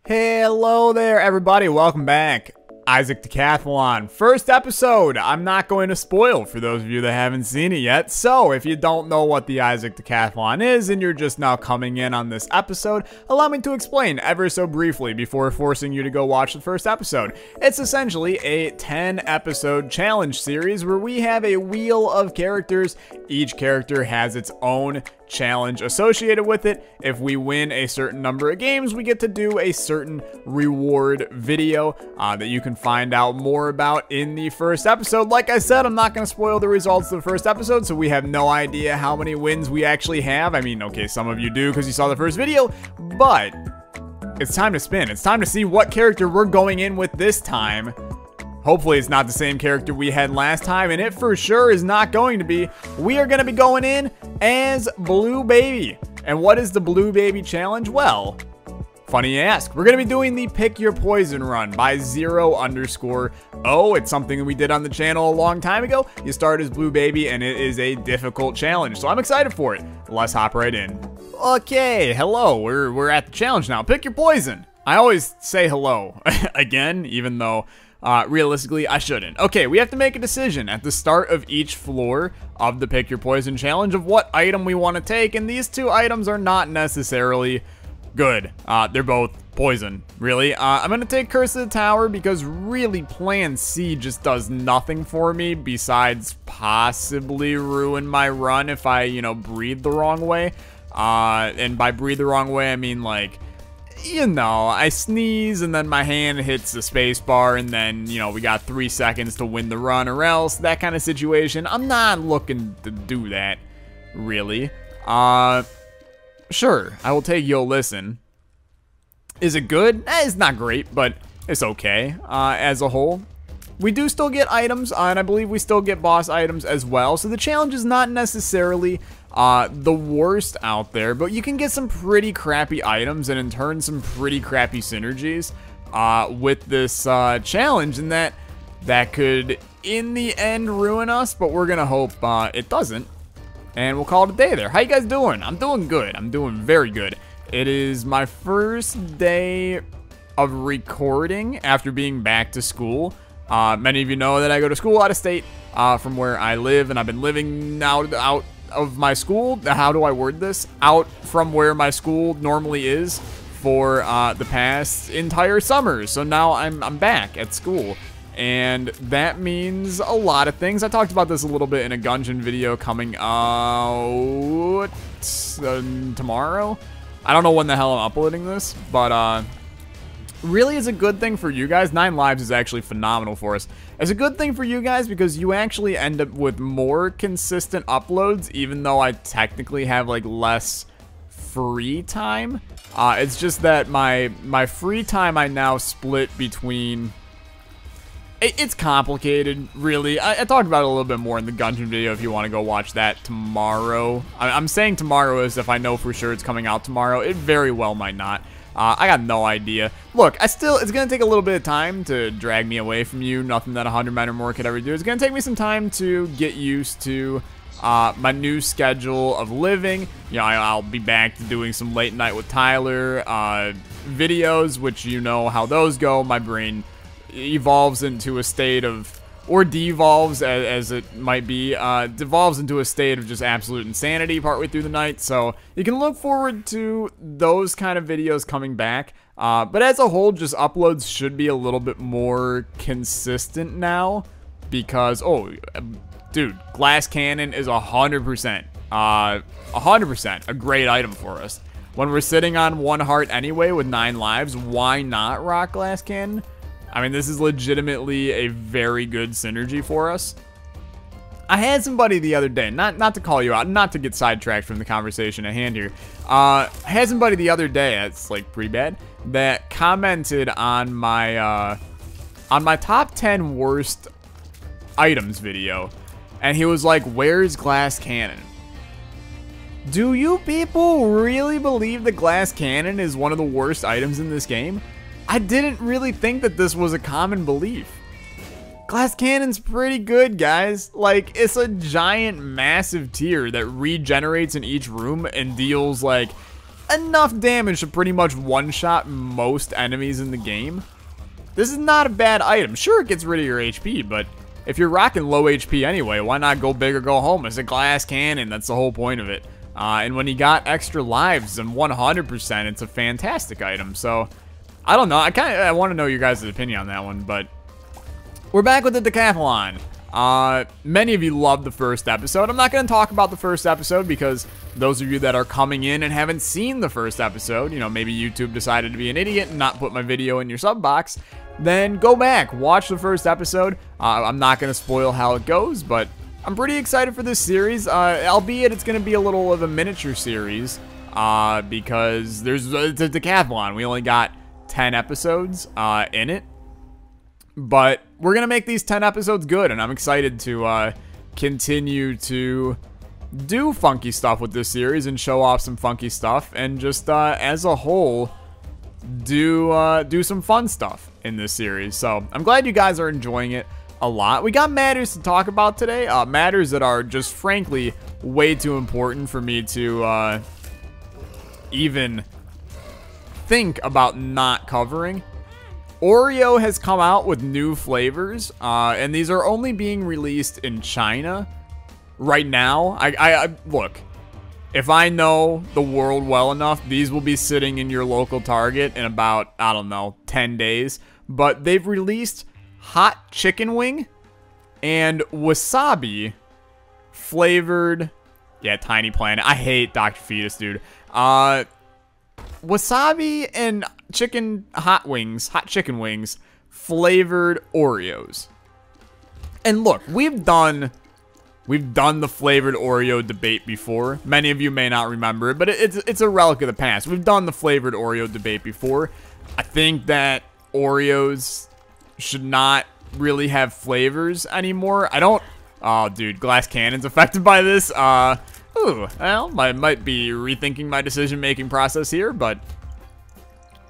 Hello there, everybody. Welcome back. Isaac Decathlon. First episode. I'm not going to spoil for those of you that haven't seen it yet. So, if you don't know what the Isaac Decathlon is and you're just now coming in on this episode, allow me to explain ever so briefly before forcing you to go watch the first episode. It's essentially a 10-episode challenge series where we have a wheel of characters. Each character has its own challenge associated with it. If we win a certain number of games, we get to do a certain reward video that you can find out more about in the first episode. Like I said, I'm not going to spoil the results of the first episode, so we have no idea how many wins we actually have. I mean, okay, some of you do because you saw the first video, but it's time to spin. It's time to see what character we're going in with this time. Hopefully it's not the same character we had last time, and it for sure is not going to be. We are going to be going in as Blue Baby. And what is the Blue Baby challenge? Well, funny you ask. We're going to be doing the Pick Your Poison run by 0_0. It's something that we did on the channel a long time ago. You start as Blue Baby, and it is a difficult challenge, so I'm excited for it. Let's hop right in. Okay, hello. We're at the challenge now. Pick your poison. I always say hello again, even though realistically, I shouldn't. Okay, we have to make a decision at the start of each floor of the Pick Your Poison challenge of what item we want to take, and these two items are not necessarily good. They're both poison, really. I'm going to take Curse of the Tower because really Plan C just does nothing for me besides possibly ruin my run if I, breathe the wrong way. And by breathe the wrong way, I mean like, I sneeze and then my hand hits the space bar and then, we got 3 seconds to win the run or else, that kind of situation. I'm not looking to do that, really. Sure, I will take You'll Listen. Is it good? It's not great, but it's okay, as a whole. We do still get items, and I believe we still get boss items as well, so the challenge is not necessarily the worst out there, but you can get some pretty crappy items and in turn some pretty crappy synergies with this challenge, and that could in the end ruin us, but we're gonna hope it doesn't, and we'll call it a day there. How you guys doing? I'm doing good. I'm doing very good. It is my first day of recording after being back to school. Many of you know that I go to school out of state from where I live, and I've been living out of my school. How do I word this? Out from where my school normally is for the past entire summer. So now I'm back at school, and that means a lot of things. I talked about this a little bit in a Gungeon video coming out tomorrow. I don't know when the hell I'm uploading this, but really is a good thing for you guys. 9 lives is actually phenomenal for us. It's a good thing for you guys because you actually end up with more consistent uploads, even though I technically have like less free time. It's just that my free time I now split between. It's complicated, really. I talked about it a little bit more in the Gungeon video if you want to go watch that tomorrow. I'm saying tomorrow as if I know for sure it's coming out tomorrow. It very well might not. I got no idea. Look, it's going to take a little bit of time to drag me away from you. Nothing that 100 men or more could ever do. It's going to take me some time to get used to my new schedule of living. I'll be back to doing some late night with Tyler videos, which you know how those go. My brain evolves into a state of, or devolves as it might be, devolves into a state of just absolute insanity partway through the night. So you can look forward to those kind of videos coming back. But as a whole, just uploads should be a little bit more consistent now because, dude, Glass Cannon is 100%, 100% a great item for us. When we're sitting on 1 heart anyway with 9 lives, why not rock Glass Cannon? I mean, this is legitimately a very good synergy for us. I had somebody the other day, not to call you out, not to get sidetracked from the conversation at hand here. I had somebody the other day, that's like pretty bad, that commented on my top 10 worst items video, and he was like, "Where's Glass Cannon?" Do you people really believe that Glass Cannon is one of the worst items in this game? I didn't really think that this was a common belief. Glass Cannon's pretty good, guys. Like, it's a giant, massive tier that regenerates in each room and deals, like, enough damage to pretty much one-shot most enemies in the game. This is not a bad item. Sure, it gets rid of your HP, but if you're rocking low HP anyway, why not go big or go home? It's a glass cannon. That's the whole point of it. And when you got extra lives and 100%, it's a fantastic item. So, I don't know. I want to know your guys' opinion on that one, but we're back with the Decathlon. Many of you loved the first episode. I'm not going to talk about the first episode because those of you that are coming in and haven't seen the first episode, you know, maybe YouTube decided to be an idiot and not put my video in your sub box, then go back, watch the first episode. I'm not going to spoil how it goes, but I'm pretty excited for this series, albeit it's going to be a little of a miniature series, because it's a Decathlon. We only got 10 episodes in it. But we're going to make these 10 episodes good, and I'm excited to continue to do funky stuff with this series and show off some funky stuff, and just as a whole do some fun stuff in this series. So I'm glad you guys are enjoying it a lot. We got matters to talk about today, matters that are just frankly way too important for me to even think about not covering. Oreo has come out with new flavors, and these are only being released in China right now. Look, if I know the world well enough, these will be sitting in your local Target in about, I don't know, 10 days. But they've released hot chicken wing and wasabi flavored, yeah, Tiny Planet. I hate Dr. Fetus, dude. Wasabi and hot chicken wings flavored Oreos. And look, we've done the flavored Oreo debate before. Many of you may not remember it, but it's a relic of the past. We've done the flavored Oreo debate before. I think that Oreos should not really have flavors anymore. Oh, dude, glass cannon's affected by this. Ooh, well, I might be rethinking my decision-making process here, but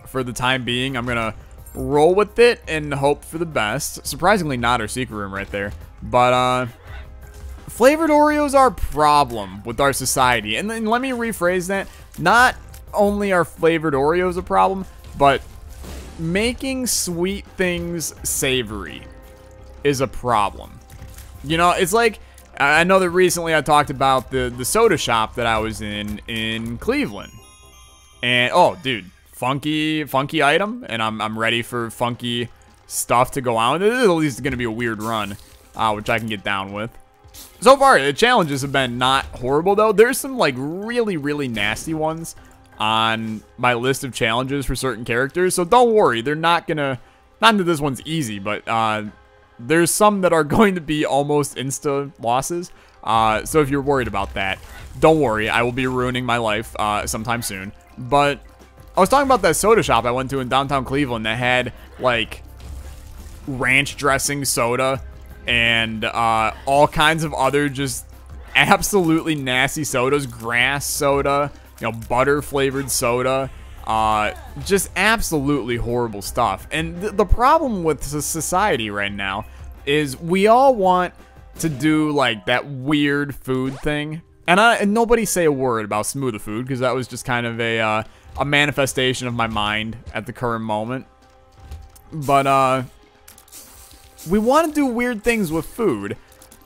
for the time being, I'm gonna roll with it and hope for the best. Surprisingly, not our secret room right there. But, flavored Oreos are a problem with our society. And then let me rephrase that. Not only are flavored Oreos a problem, but making sweet things savory is a problem. You know, it's like, I know that recently I talked about the soda shop that I was in Cleveland. And, oh, dude, funky item. And I'm ready for funky stuff to go on. This is at least going to be a weird run, which I can get down with. So far, the challenges have been not horrible, though. There's some, like, really, really nasty ones on my list of challenges for certain characters. So don't worry. They're not going to... Not that this one's easy, but there's some that are going to be almost insta losses. So if you're worried about that, don't worry. I will be ruining my life sometime soon. But I was talking about that soda shop I went to in downtown Cleveland that had, like, ranch dressing soda and all kinds of other just absolutely nasty sodas. Grass soda, you know, butter flavored soda. Just absolutely horrible stuff. And the problem with society right now is we all want to do like that weird food thing. And nobody say a word about Smoothie Food, because that was just kind of a manifestation of my mind at the current moment. But we want to do weird things with food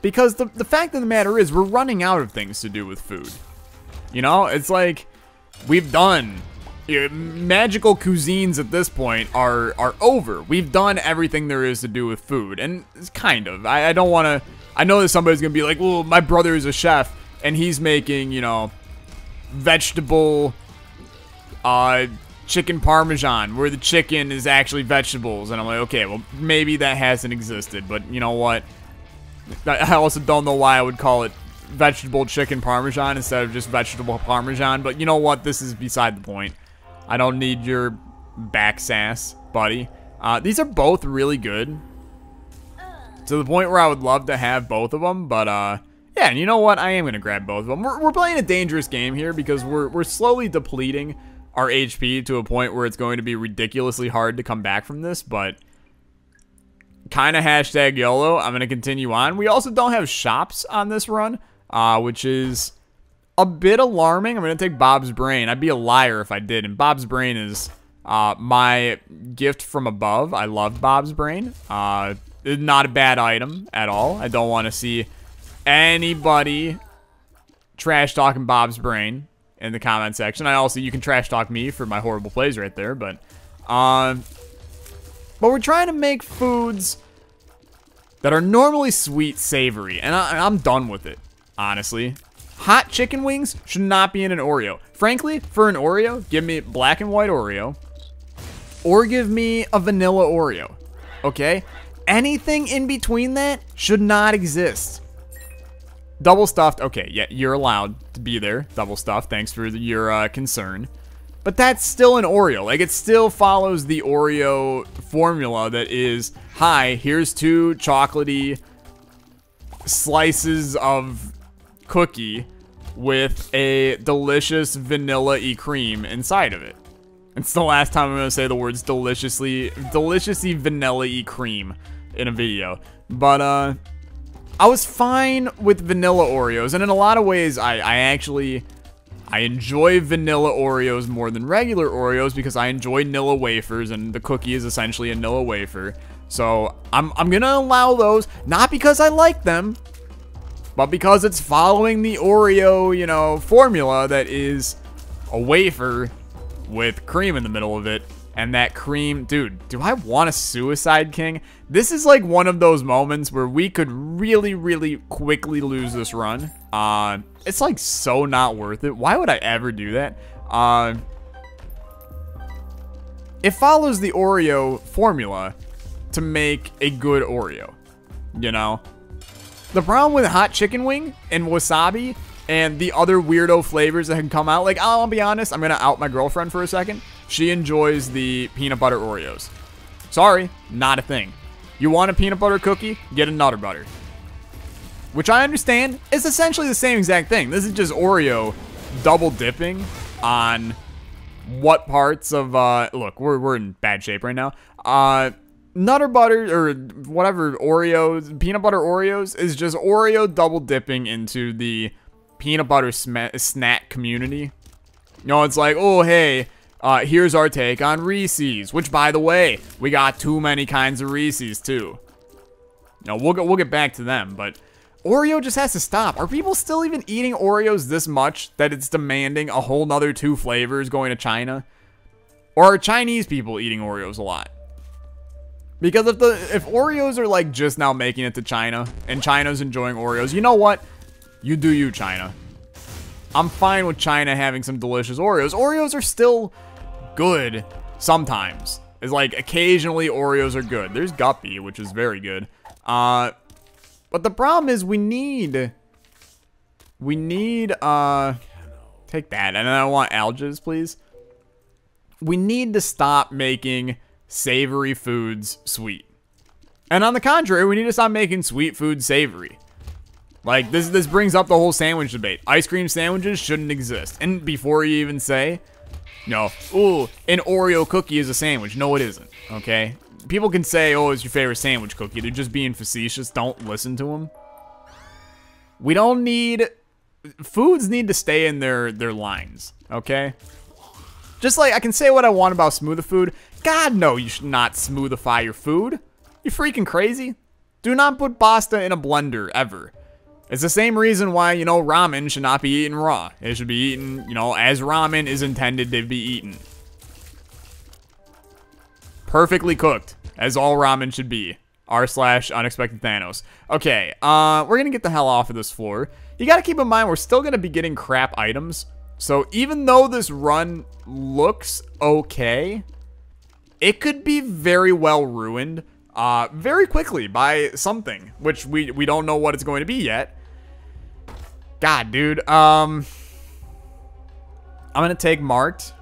because the fact of the matter is we're running out of things to do with food. You know, it's like we've done... magical cuisines at this point are over. We've done everything there is to do with food, and it's kind of. I don't want to. I know that somebody's gonna be like, "Well, my brother is a chef, and he's making, you know, vegetable, chicken parmesan, where the chicken is actually vegetables." And I'm like, okay, well, maybe that hasn't existed, but you know what? I also don't know why I would call it vegetable chicken parmesan instead of just vegetable parmesan. But you know what? This is beside the point. I don't need your back sass, buddy. These are both really good. To the point where I would love to have both of them. But, yeah, and you know what? I am going to grab both of them. We're playing a dangerous game here because we're slowly depleting our HP to a point where it's going to be ridiculously hard to come back from this. But kind of hashtag YOLO. I'm going to continue on. We also don't have shops on this run, which is a bit alarming. I'm going to take Bob's Brain. I'd be a liar if I didn't. Bob's Brain is my gift from above. I love Bob's Brain. It's not a bad item at all. I don't want to see anybody trash talking Bob's Brain in the comment section. You can trash talk me for my horrible plays right there, but we're trying to make foods that are normally sweet, savory, and I'm done with it, honestly. Hot chicken wings should not be in an Oreo. Frankly, for an Oreo, give me black and white Oreo, or give me a vanilla Oreo, okay? Anything in between that should not exist. Double stuffed, okay, yeah, you're allowed to be there, double stuffed, thanks for your concern. But that's still an Oreo. Like, it still follows the Oreo formula that is, hi, here's 2 chocolatey slices of cookie with a delicious vanilla-y cream inside of it. It's the last time I'm going to say the words deliciously vanilla-y cream in a video. But, I was fine with vanilla Oreos, and in a lot of ways, I enjoy vanilla Oreos more than regular Oreos because I enjoy Nilla wafers, and the cookie is essentially a Nilla wafer. So I'm gonna allow those, not because I like them, but because it's following the Oreo, you know, formula that is a wafer with cream in the middle of it. And that cream, dude, do I want a Suicide King? This is like one of those moments where we could really, really quickly lose this run. It's like so not worth it. Why would I ever do that? It follows the Oreo formula to make a good Oreo, you know? The problem with hot chicken wing and wasabi and the other weirdo flavors that can come out, like, I'll be honest, I'm gonna out my girlfriend for a second. She enjoys the peanut butter Oreos. Sorry, not a thing. You want a peanut butter cookie? Get a Nutter Butter. Which I understand is essentially the same exact thing. This is just Oreo double dipping on what parts of, look, we're in bad shape right now. Nutter Butter, or whatever, Oreos, peanut butter Oreos is just Oreo double dipping into the peanut butter snack community. You know, it's like, oh, hey, here's our take on Reese's, which, by the way, we got too many kinds of Reese's, too. No, we'll get back to them, but Oreo just has to stop. Are people still even eating Oreos this much that it's demanding a whole nother 2 flavors going to China? Or are Chinese people eating Oreos a lot? Because if Oreos are like just now making it to China and China's enjoying Oreos, you know what? You do you, China. I'm fine with China having some delicious Oreos. Oreos are still good sometimes. It's like occasionally Oreos are good. There's Guppy, which is very good. But the problem is we need, take that. And then I want Alges, please. We need to stop making savory foods sweet. And on the contrary, we need to stop making sweet food savory. Like, this brings up the whole sandwich debate. Ice cream sandwiches shouldn't exist. And before you even say, no, ooh, an Oreo cookie is a sandwich. No, it isn't, okay? People can say, oh, it's your favorite sandwich cookie. They're just being facetious. Don't listen to them. We don't need... Foods need to stay in their lines, okay? Just like I can say what I want about Smooth-A-Food. God, no, you should not smoothify your food. You freaking crazy? Do not put pasta in a blender, ever. It's the same reason why, you know, ramen should not be eaten raw. It should be eaten, you know, as ramen is intended to be eaten. Perfectly cooked, as all ramen should be. r/unexpected Thanos. Okay, we're gonna get the hell off of this floor. You gotta keep in mind, we're still gonna be getting crap items. So even though this run looks okay, it could be very well ruined very quickly by something, which we don't know what it's going to be yet. God, dude. I'm going to take Marked.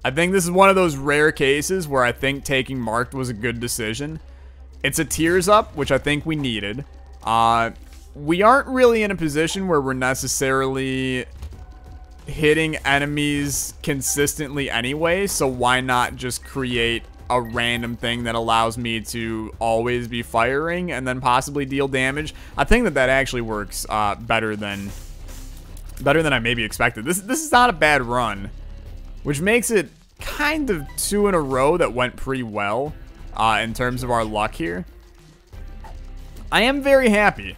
I think this is one of those rare cases where I think taking Marked was a good decision. It's a Tears Up, which I think we needed. We aren't really in a position where we're necessarily hitting enemies consistently anyway, so why not just create a random thing that allows me to always be firing and then possibly deal damage? I think that actually works better than Better than I maybe expected. This is not a bad run, which makes it kind of 2 in a row that went pretty well in terms of our luck here. I am very happy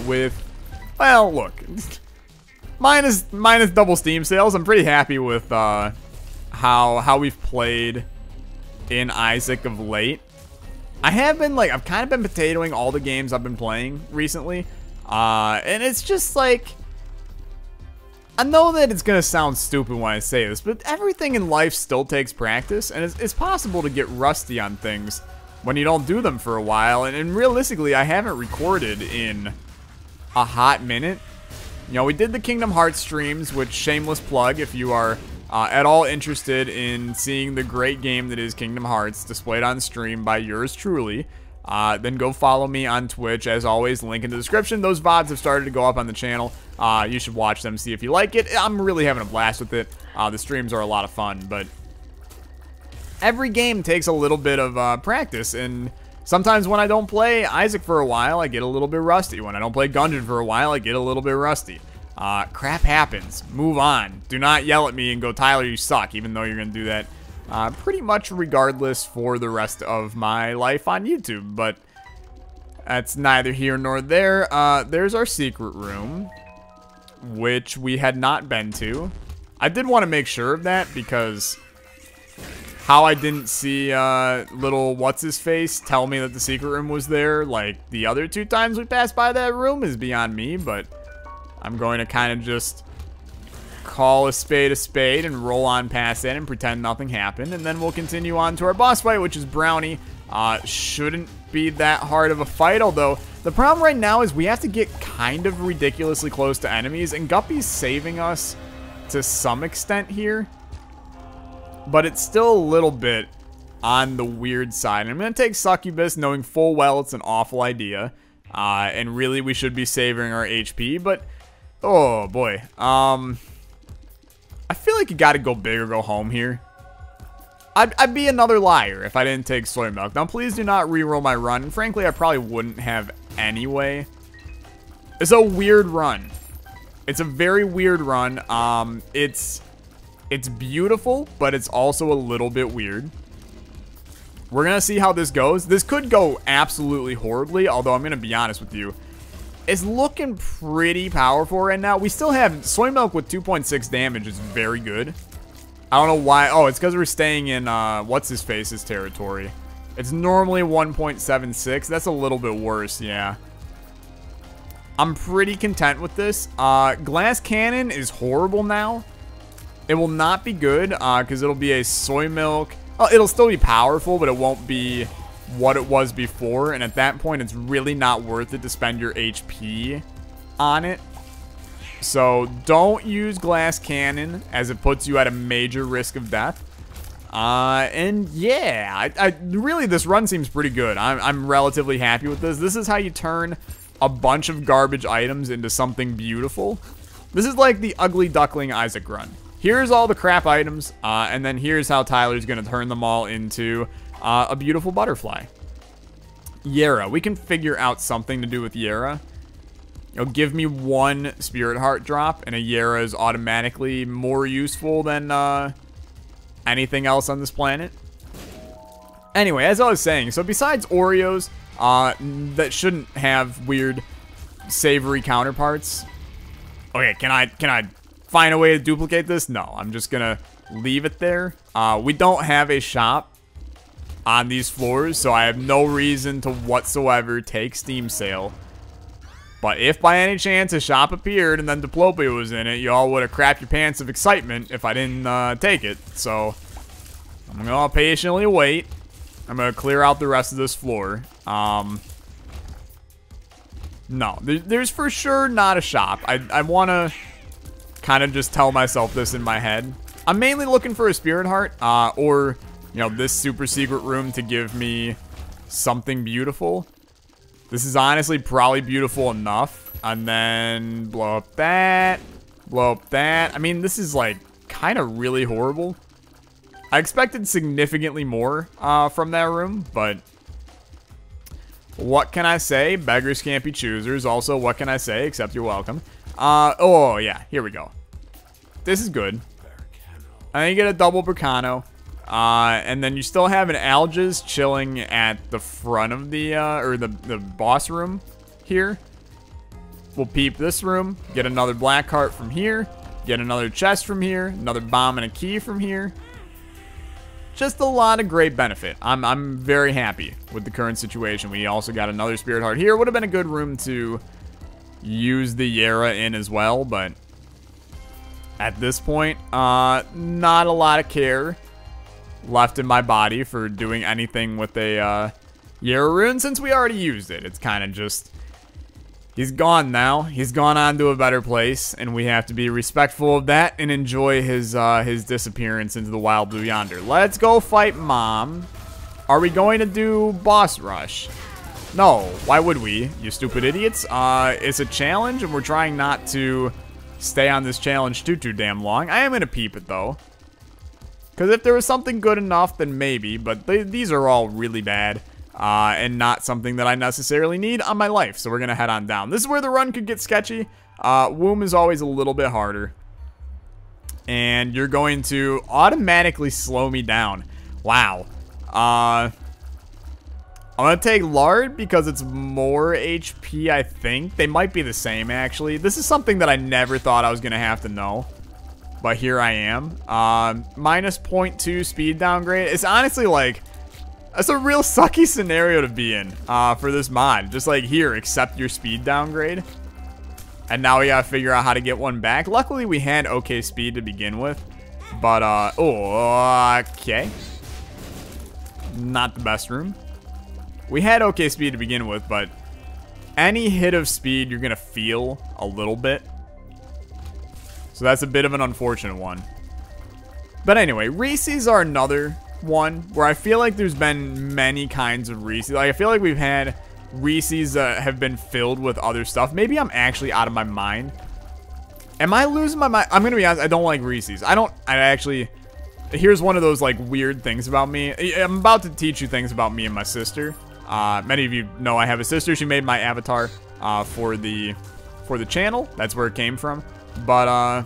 with, well, look, minus double Steam sales. I'm pretty happy with how we've played in Isaac of late. I have been like, I've kind of been potatoing all the games I've been playing recently, and it's just like, I know that it's going to sound stupid when I say this, but everything in life still takes practice, and it's possible to get rusty on things when you don't do them for a while, and realistically, I haven't recorded in a hot minute. You know, we did the Kingdom Hearts streams, which, shameless plug, if you are at all interested in seeing the great game that is Kingdom Hearts displayed on stream by yours truly, then go follow me on Twitch. As always, link in the description. Those VODs have started to go up on the channel. You should watch them, see if you like it. I'm really having a blast with it. The streams are a lot of fun, but every game takes a little bit of practice, and sometimes when I don't play Isaac for a while, I get a little bit rusty. When I don't play Gungeon for a while, I get a little bit rusty. Crap happens. Move on. Do not yell at me and go, Tyler, you suck, even though you're going to do that pretty much regardless for the rest of my life on YouTube. But that's neither here nor there. There's our secret room, which we had not been to. I did want to make sure of that because how I didn't see little what's-his-face tell me that the secret room was there like the other 2 times we passed by that room is beyond me, but I'm going to kind of just call a spade and roll on past that and pretend nothing happened, and then we'll continue on to our boss fight, which is Brownie. Shouldn't be that hard of a fight, although the problem right now is we have to get kind of ridiculously close to enemies, and Guppy's saving us to some extent here, but it's still a little bit on the weird side. And I'm going to take Succubus, knowing full well it's an awful idea, and really we should be saving our HP, but oh boy, I feel like you gotta go big or go home here. I'd be another liar if I didn't take soy milk. Now, please do not reroll my run. And frankly, I probably wouldn't have anyway. It's a weird run. It's a very weird run. It's beautiful, but it's also a little bit weird. We're gonna see how this goes. This could go absolutely horribly, although I'm gonna be honest with you. It's looking pretty powerful right now. We still have soy milk with 2.6 damage is very good. I don't know why. Oh, it's because we're staying in what's-his-face's territory. It's normally 1.76. That's a little bit worse, yeah. I'm pretty content with this. Glass Cannon is horrible now. It will not be good because it'll be a soy milk. Oh, it'll still be powerful, but it won't be what it was before, and at that point it's really not worth it to spend your HP on it. So don't use Glass Cannon, as it puts you at a major risk of death. And yeah, I really, this run seems pretty good. I'm relatively happy with this. This is how you turn a bunch of garbage items into something beautiful. This is like the Ugly Duckling Isaac run. Here's all the crap items, and then here's how Tyler's gonna turn them all into a beautiful butterfly. Yera. We can figure out something to do with Yera. You know, give me 1 Spirit Heart drop, and a Yera is automatically more useful than anything else on this planet. Anyway, as I was saying, so besides OREOS, that shouldn't have weird savory counterparts. Okay, can I find a way to duplicate this? No, I'm just gonna leave it there. We don't have a shop on these floors, so I have no reason to whatsoever take Steam sale. But if by any chance a shop appeared and then Diplopia was in it, y'all would have crapped your pants of excitement if I didn't take it. So I'm gonna patiently wait. I'm gonna clear out the rest of this floor. No, there's for sure not a shop. I want to kind of just tell myself this in my head. I'm mainly looking for a Spirit Heart, or, you know, this super secret room to give me something beautiful. This is honestly probably beautiful enough. And then blow up that. Blow up that. I mean, this is like kind of really horrible. I expected significantly more from that room, but what can I say? Beggars can't be choosers. Also, what can I say except you're welcome? Oh, yeah. Here we go. This is good. And then you get a double Bercano. And then you still have an Alges chilling at the front of the, or the boss room here. We'll peep this room. Get another black heart from here. Get another chest from here. Another bomb and a key from here. Just a lot of great benefit. I'm very happy with the current situation. We also got another spirit heart here. Would have been a good room to use the Yara in as well, but at this point, not a lot of care left in my body for doing anything with a Yara rune since we already used it. It's kind of just, he's gone now. He's gone on to a better place, and we have to be respectful of that and enjoy his disappearance into the wild blue yonder. Let's go fight Mom. Are we going to do boss rush? No, why would we, you stupid idiots? It's a challenge, and we're trying not to stay on this challenge too damn long. I am going to peep it, though. Because if there was something good enough, then maybe. But these are all really bad. And not something that I necessarily need on my life. So we're going to head on down. This is where the run could get sketchy. Womb is always a little bit harder. And you're going to automatically slow me down. Wow. I'm going to take Lard because it's more HP, I think. They might be the same, actually. This is something that I never thought I was going to have to know. But here I am. Minus 0.2 speed downgrade. It's honestly like, that's a real sucky scenario to be in for this mod. Just like, here, accept your speed downgrade. And now we got to figure out how to get one back. Luckily, we had okay speed to begin with. But, oh, okay. Not the best room. We had okay speed to begin with, but any hit of speed, you're going to feel a little bit. So that's a bit of an unfortunate one. But anyway, Reese's are another one where I feel like there's been many kinds of Reese's. Like, I feel like we've had Reese's have been filled with other stuff. Maybe I'm actually out of my mind. Am I losing my mind? I'm going to be honest, I don't like Reese's. I actually... Here's one of those, like, weird things about me. I'm about to teach you things about me and my sister. Many of you know I have a sister. She made my avatar for the channel. That's where it came from. But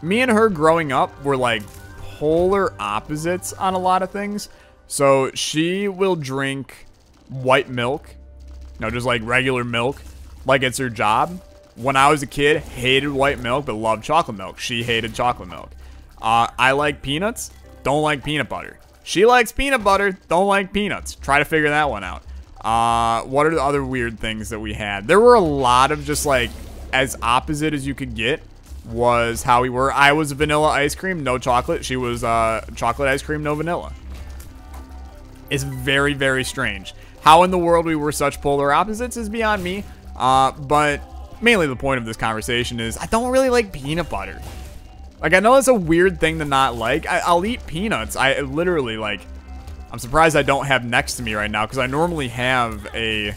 me and her growing up were like polar opposites on a lot of things. So she will drink white milk, just like regular milk, like it's her job. When I was a kid, hated white milk but loved chocolate milk. She hated chocolate milk. I like peanuts, don't like peanut butter. She likes peanut butter, don't like peanuts. Try to figure that one out. What are the other weird things that we had? There were a lot of just like as opposite as you could get was how we were. I was vanilla ice cream, no chocolate. She was chocolate ice cream, no vanilla. It's very, very strange. How in the world we were such polar opposites is beyond me. But mainly the point of this conversation is I don't really like peanut butter. Like, I know it's a weird thing to not like. I'll eat peanuts. I literally, like, I'm surprised I don't have next to me right now because I normally have a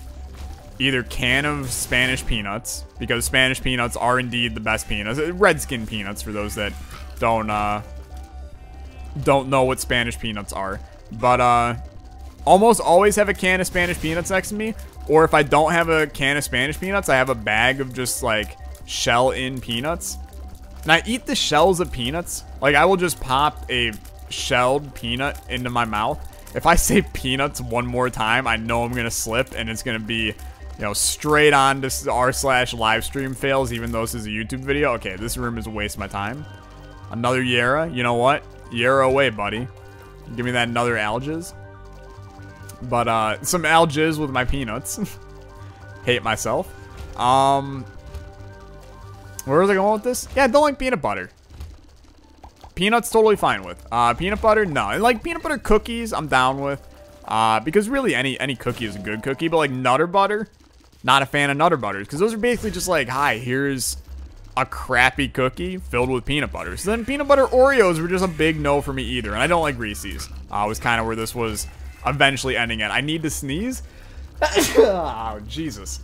either can of Spanish peanuts, because Spanish peanuts are indeed the best peanuts. Redskin peanuts, for those that don't know what Spanish peanuts are. But almost always have a can of Spanish peanuts next to me. Or if I don't have a can of Spanish peanuts, I have a bag of just, like, shell-in peanuts. And I eat the shells of peanuts. Like, I will just pop a shelled peanut into my mouth. If I say peanuts one more time, I know I'm going to slip, and it's going to be, straight on to r/livestream fails, even though this is a YouTube video. Okay, this room is a waste of my time. Another Yara. You know what? Yara away, buddy. Give me that another Alges. But, some Alges with my peanuts. Hate myself. Where was I going with this? Yeah, I don't like peanut butter. Peanuts, totally fine with. Peanut butter, no. And like peanut butter cookies, I'm down with. Because really any cookie is a good cookie. But like Nutter Butter, not a fan of Nutter Butters. Because those are basically just like, hi, here's a crappy cookie filled with peanut butter. So then peanut butter Oreos were just a big no for me either. And I don't like Reese's. Was kind of where this was eventually ending at. I need to sneeze. Oh, Jesus.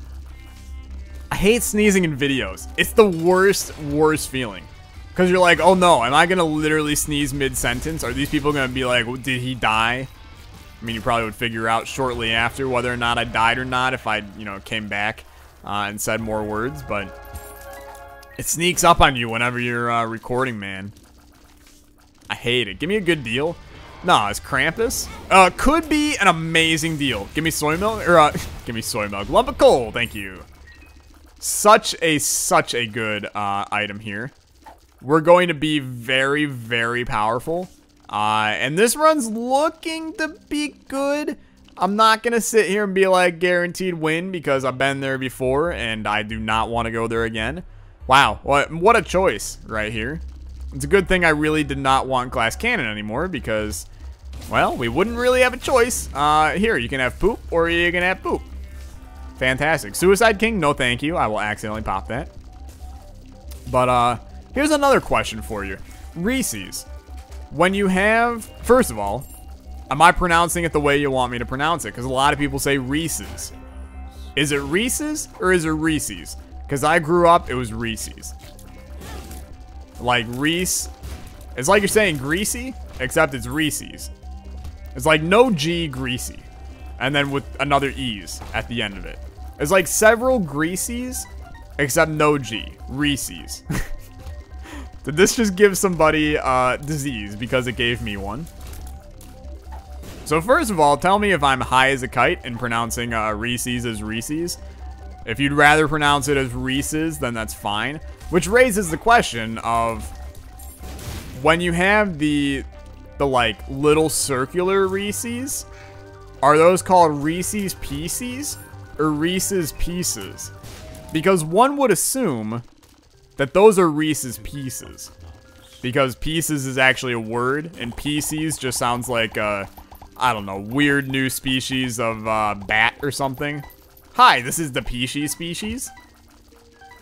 I hate sneezing in videos. It's the worst feeling. Because you're like, oh no, am I going to literally sneeze mid-sentence? Are these people going to be like, did he die? I mean, you probably would figure out shortly after whether or not I died or not if I, came back and said more words. But It sneaks up on you whenever you're recording, man. I hate it. Give me a good deal. Nah, it's Krampus. Could be an amazing deal. Give me soy milk, or give me soy milk. Lump of coal, thank you. Such a good item here. We're going to be very, very powerful. And this run's looking to be good. I'm not going to sit here and be like guaranteed win because I've been there before and I do not want to go there again. Wow, what a choice right here. It's a good thing I really did not want glass cannon anymore because, well, we wouldn't really have a choice. Here, you can have poop or you can have poop. Fantastic. Suicide King, no thank you. I will accidentally pop that. But here's another question for you. Reese's. When you have, first of all, am I pronouncing it the way you want me to pronounce it? Because a lot of people say Reese's. Is it Reese's or is it Reese's? Because I grew up, it was Reese's. Like Reese. It's like you're saying greasy, except it's Reese's. It's like no G, greasy. And then with another E's at the end of it. It's like several Greaseys, except no G. Reese's. Did this just give somebody disease because it gave me one? So first of all, tell me if I'm high as a kite in pronouncing Reese's as Reese's. If you'd rather pronounce it as Reese's, then that's fine. Which raises the question of when you have the like little circular Reese's, are those called Reese's Pieces or Reese's Pieces? Because one would assume that those are Reese's Pieces. Because pieces is actually a word, and Pieces just sounds like I don't know, weird new species of bat or something. Hi, this is the Peachy species.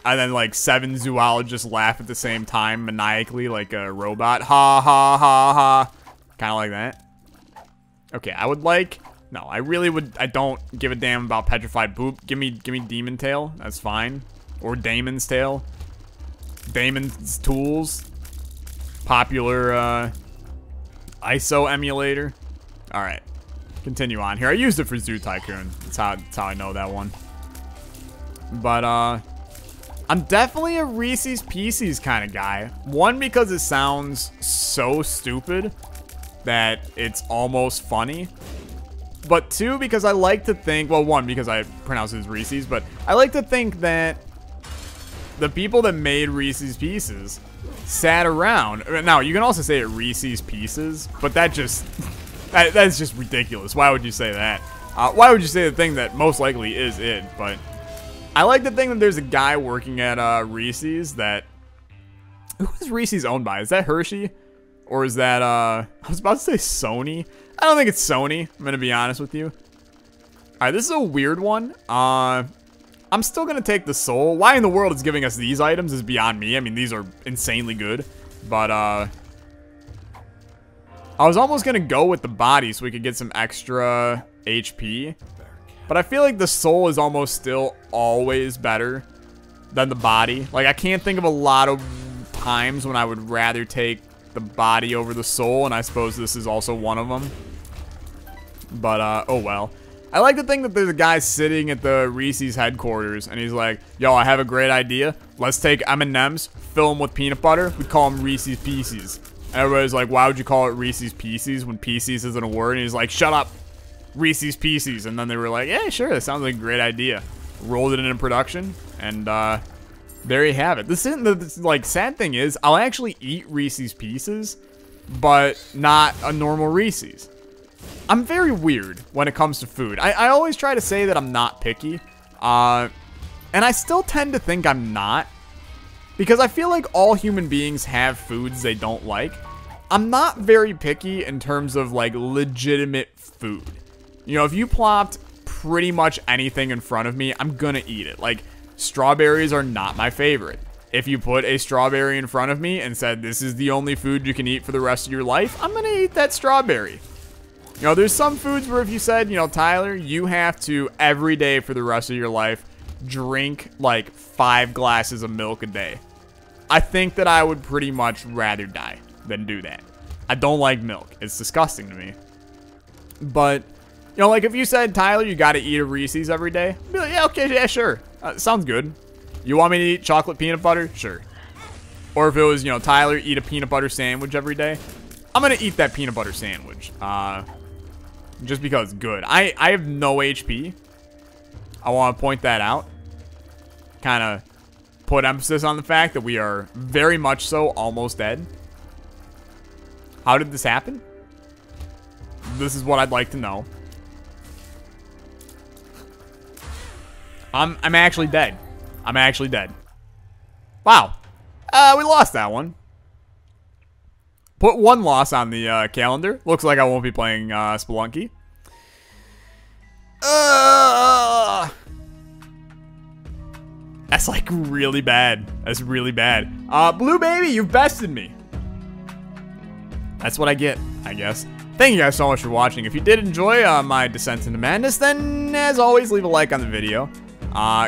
And then like 7 zoologists laugh at the same time maniacally like a robot. Ha ha ha ha. Kind of like that. Okay, I would like... No, I really would... I don't give a damn about petrified poop. Give me Demon Tail. That's fine. Or Damon's Tail. Damon's Tools. Popular ISO emulator. Alright. Continue on here. I used it for Zoo Tycoon. That's how I know that one. But, I'm definitely a Reese's Pieces kind of guy. One, because it sounds so stupid that it's almost funny. But two, because I like to think, well, one, because I pronounce it as Reese's, but I like to think that the people that made Reese's Pieces sat around. Now, you can also say it Reese's Pieces, but that just, that's just ridiculous. Why would you say that? Why would you say the thing that most likely is it? But I like to think that there's a guy working at Reese's that... Who is Reese's owned by? Is that Hershey? Or is that, I was about to say Sony. I don't think it's Sony, I'm going to be honest with you. Alright, this is a weird one. I'm still going to take the soul. Why in the world it's giving us these items is beyond me. I mean, these are insanely good. But, I was almost going to go with the body so we could get some extra HP. But I feel like the soul is almost still always better than the body. Like, I can't think of a lot of times when I would rather take the body over the soul, and I suppose this is also one of them. But, oh well. I like to think that there's a guy sitting at the Reese's headquarters, and he's like, yo, I have a great idea. Let's take M&M's, fill them with peanut butter. We call them Reese's Pieces. And everybody's like, why would you call it Reese's Pieces when Pieces isn't a word? And he's like, shut up. Reese's Pieces. And then they were like, yeah, sure, that sounds like a great idea. Rolled it into production, and there you have it. This isn't the like sad thing is I'll actually eat Reese's Pieces, but not a normal Reese's. I'm very weird when it comes to food. I always try to say that I'm not picky, and I still tend to think I'm not, because I feel like all human beings have foods they don't like. I'm not very picky in terms of like legitimate food. You know, if you plopped pretty much anything in front of me, I'm gonna eat it. Like, strawberries are not my favorite. If you put a strawberry in front of me and said, this is the only food you can eat for the rest of your life, I'm gonna eat that strawberry. You know, there's some foods where if you said, you know, Tyler, you have to, every day for the rest of your life, drink, like, 5 glasses of milk a day. I think that I would pretty much rather die than do that. I don't like milk. It's disgusting to me. But, you know, like, if you said, Tyler, you gotta eat a Reese's every day, I'd be like, yeah, okay, yeah, sure. Sounds good. You want me to eat chocolate peanut butter? Sure. Or if it was, you know, Tyler, eat a peanut butter sandwich every day. I'm going to eat that peanut butter sandwich. Just because it's good. I have no HP. I want to point that out. Kind of put emphasis on the fact that we are very much so almost dead. How did this happen? This is what I'd like to know. I'm actually dead. I'm actually dead. Wow. We lost that one. Put one loss on the calendar. Looks like I won't be playing Spelunky. That's like really bad. That's really bad. Blue Baby, you've bested me. That's what I get, I guess. Thank you guys so much for watching. If you did enjoy my descent into madness, then as always, leave a like on the video.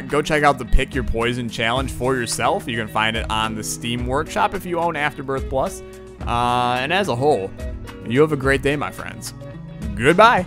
Go check out the Pick Your Poison challenge for yourself. You can find it on the Steam Workshop if you own Afterbirth Plus. And as a whole, you have a great day, my friends. Goodbye.